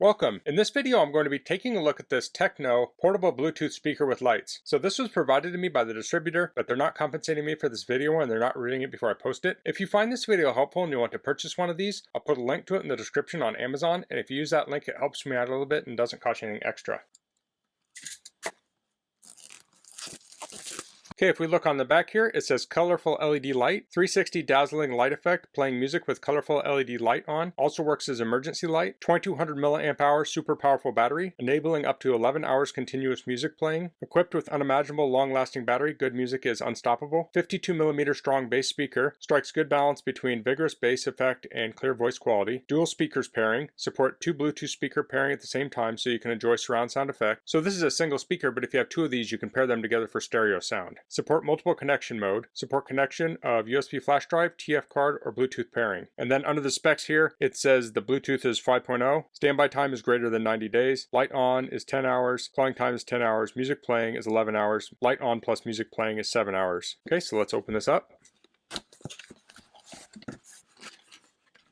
Welcome. In this video I'm going to be taking a look at this TECNO portable Bluetooth speaker with lights. So this was provided to me by the distributor, but they're not compensating me for this video and they're not reading it before I post it. If you find this video helpful and you want to purchase one of these, I'll put a link to it in the description on Amazon, and if you use that link it helps me out a little bit and doesn't cost you anything extra. Okay, if we look on the back here, it says colorful LED light, 360 dazzling light effect, playing music with colorful LED light on, also works as emergency light, 2200 milliamp hour super powerful battery, enabling up to 11 hours continuous music playing, equipped with unimaginable long-lasting battery, good music is unstoppable, 52mm strong bass speaker, strikes good balance between vigorous bass effect and clear voice quality, dual speakers pairing, support 2 Bluetooth speaker pairing at the same time so you can enjoy surround sound effect. So this is a single speaker, but if you have 2 of these you can pair them together for stereo sound. Support multiple connection mode, support connection of USB flash drive, TF card, or Bluetooth pairing. And then under the specs here, it says the Bluetooth is 5.0, standby time is greater than 90 days, light on is 10 hours, calling time is 10 hours, music playing is 11 hours, light on plus music playing is 7 hours. Okay, so let's open this up.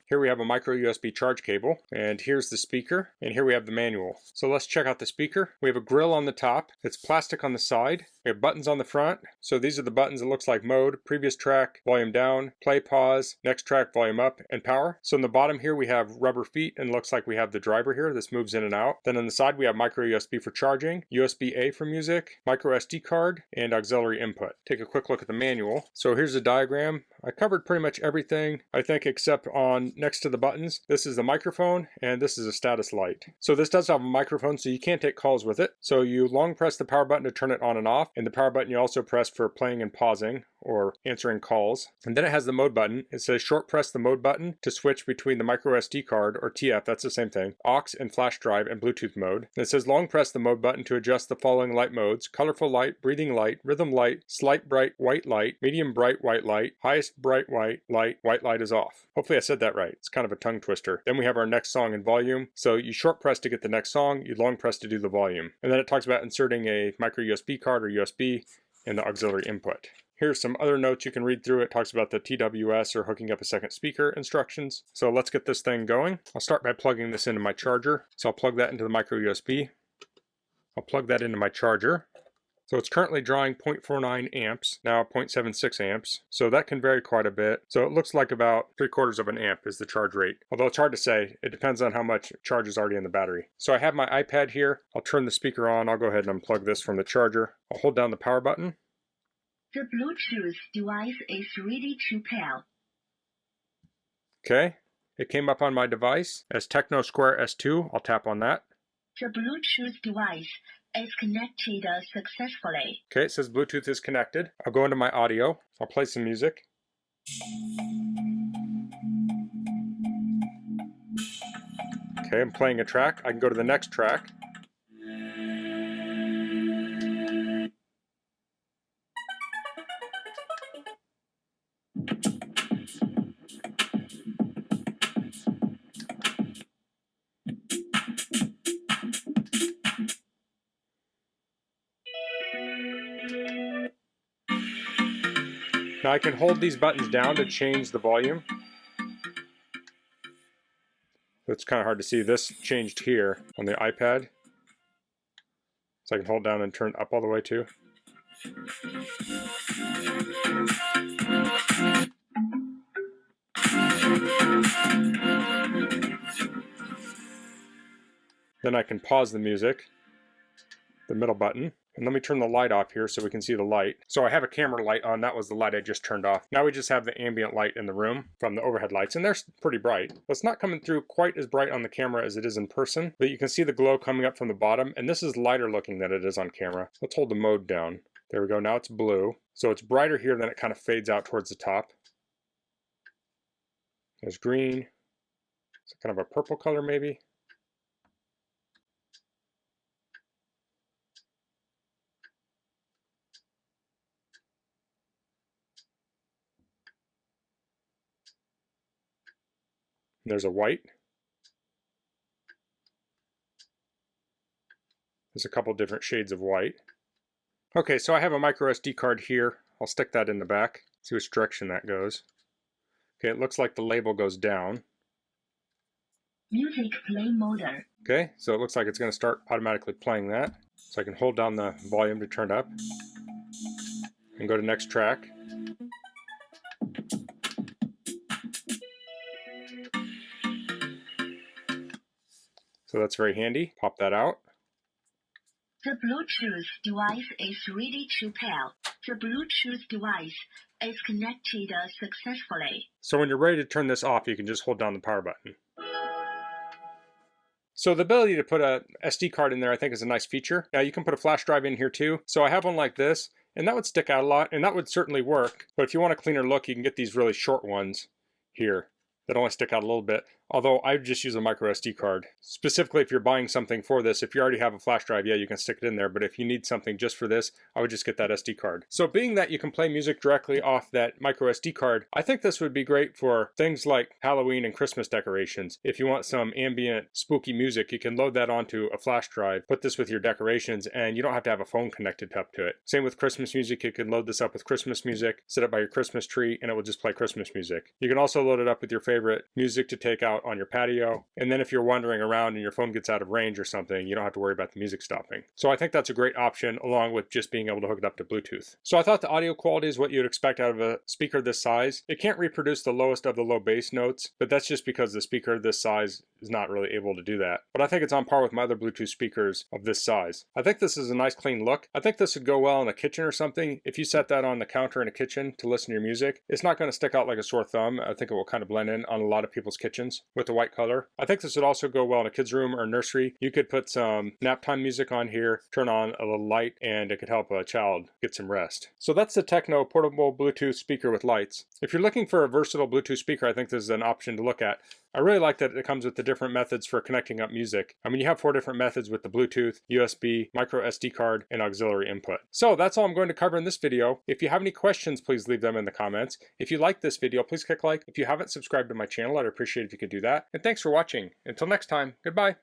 Here we have a micro USB charge cable, and here's the speaker, and here we have the manual. So let's check out the speaker. We have a grill on the top, it's plastic on the side, we have buttons on the front. So these are the buttons. It looks like mode, previous track, volume down, play, pause, next track, volume up, and power. So in the bottom here we have rubber feet, and looks like we have the driver here. This moves in and out. Then on the side we have micro USB for charging, USB-A for music, micro SD card, and auxiliary input. Take a quick look at the manual. So here's the diagram. I covered pretty much everything, I think, except on next to the buttons. This is the microphone, and this is a status light. So this does have a microphone, so you can't take calls with it. So you long press the power button to turn it on and off, and the power button you also press for playing and pausing or answering calls. And then it has the mode button. It says short press the mode button to switch between the micro SD card, or TF, that's the same thing, aux and flash drive, and Bluetooth mode. And it says long press the mode button to adjust the following light modes: colorful light, breathing light, rhythm light, slight bright white light, medium bright white light, highest bright white light is off. Hopefully I said that right. It's kind of a tongue twister. Then we have our next song and volume. So you short press to get the next song, you long press to do the volume. And then it talks about inserting a micro USB card or USB and the auxiliary input. Here's some other notes you can read through. It talks about the TWS, or hooking up a second speaker, instructions. So let's get this thing going. I'll start by plugging this into my charger. So I'll plug that into the micro USB. I'll plug that into my charger. So it's currently drawing 0.49 amps, now 0.76 amps. So that can vary quite a bit. So it looks like about 3/4 of an amp is the charge rate. Although it's hard to say, it depends on how much charge is already in the battery. So I have my iPad here. I'll turn the speaker on. I'll go ahead and unplug this from the charger. I'll hold down the power button. The Bluetooth device is ready to pair. Okay, it came up on my device as TECNO Square S2. I'll tap on that. The Bluetooth device is connected successfully. Okay, it says Bluetooth is connected. I'll go into my audio. I'll play some music. Okay, I'm playing a track. I can go to the next track. Now I can hold these buttons down to change the volume. It's kind of hard to see. This changed here on the iPad. So I can hold down and turn up all the way too. Then I can pause the music, the middle button. And let me turn the light off here so we can see the light. So I have a camera light on. That was the light I just turned off. Now we just have the ambient light in the room from the overhead lights, and they're pretty bright. It's not coming through quite as bright on the camera as it is in person, but you can see the glow coming up from the bottom, and this is lighter looking than it is on camera. Let's hold the mode down. There we go. Now it's blue. So it's brighter here, then it kind of fades out towards the top. There's green. It's kind of a purple color maybe. There's a white. There's a couple different shades of white. Okay, so I have a micro SD card here. I'll stick that in the back, see which direction that goes. Okay, it looks like the label goes down. Music play mode. Okay, so it looks like it's going to start automatically playing that. So I can hold down the volume to turn it up and go to next track. So that's very handy. Pop that out. The Bluetooth device is ready to pair. The Bluetooth device is connected successfully. So when you're ready to turn this off, you can just hold down the power button. So the ability to put a SD card in there I think is a nice feature. Now you can put a flash drive in here too. So I have one like this, and that would stick out a lot, and that would certainly work. But if you want a cleaner look, you can get these really short ones here that only stick out a little bit. Although I would just use a micro SD card. Specifically if you're buying something for this, if you already have a flash drive, yeah, you can stick it in there. But if you need something just for this, I would just get that SD card. So being that you can play music directly off that micro SD card, I think this would be great for things like Halloween and Christmas decorations. If you want some ambient spooky music, you can load that onto a flash drive, put this with your decorations, and you don't have to have a phone connected up to it. Same with Christmas music, you can load this up with Christmas music, set it by your Christmas tree, and it will just play Christmas music. You can also load it up with your favorite music to take out on your patio, and then if you're wandering around and your phone gets out of range or something, you don't have to worry about the music stopping. So I think that's a great option, along with just being able to hook it up to Bluetooth. So I thought the audio quality is what you'd expect out of a speaker this size. It can't reproduce the lowest of the low bass notes, but that's just because the speaker this size is not really able to do that. But I think it's on par with my other Bluetooth speakers of this size. I think this is a nice clean look. I think this would go well in a kitchen or something. If you set that on the counter in a kitchen to listen to your music, it's not going to stick out like a sore thumb. I think it will kind of blend in on a lot of people's kitchens with the white color. I think this would also go well in a kid's room or nursery. You could put some nap time music on here, turn on a little light, and it could help a child get some rest. So that's the TECNO portable Bluetooth speaker with lights. If you're looking for a versatile Bluetooth speaker, I think this is an option to look at. I really like that it comes with the different methods for connecting up music. I mean, you have 4 different methods with the Bluetooth, USB, micro SD card, and auxiliary input. So that's all I'm going to cover in this video. If you have any questions, please leave them in the comments. If you like this video, please click like. If you haven't subscribed to my channel, I'd appreciate it if you could do that. And thanks for watching. Until next time, goodbye.